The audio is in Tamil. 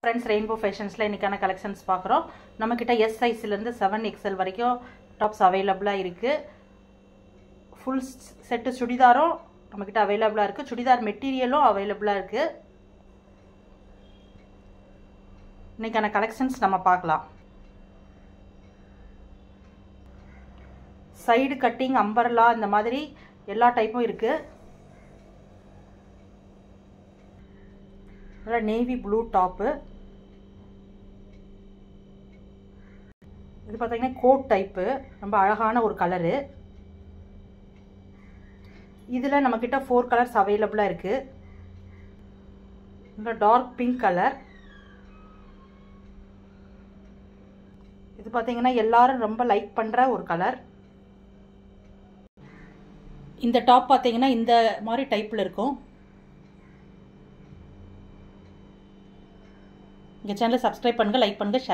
Friends, Rainbow Fashions la இன்னைக்கான collections பார்க்கறோம். நம்மகிட்ட S size ல இருந்து 7XL வரைக்கும் tops available இருக்கு. Full set சுடிதாரும் நம்மகிட்ட available இருக்கு. சுடிதார் மெட்டீரியலும் available இருக்கு. இன்னைக்கான collections நம்ம பார்க்கலாம். Side cutting, umbrella இந்த மாதிரி எல்லா டைப்பும் இருக்கு. navy blue top. இது பாத்தீங்கன்னா கோட் டைப், ரொம்ப அழகான ஒரு கலர். இதுல நம்மகிட்ட 4 கலர்ஸ் அவேலபிளா இருக்கு. இந்த டார்க் பிங்க் கலர். இது பாத்தீங்கன்னா எல்லாரும் ரொம்ப லைக் பண்ற ஒரு கலர். இந்த டாப் பாத்தீங்கன்னா இந்த மாதிரி டைப்ல இருக்கும். எங்க சேனலை சப்ஸ்கிரைப் பண்ணுங்க, லைக் பண்ணுங்க, ஷேர்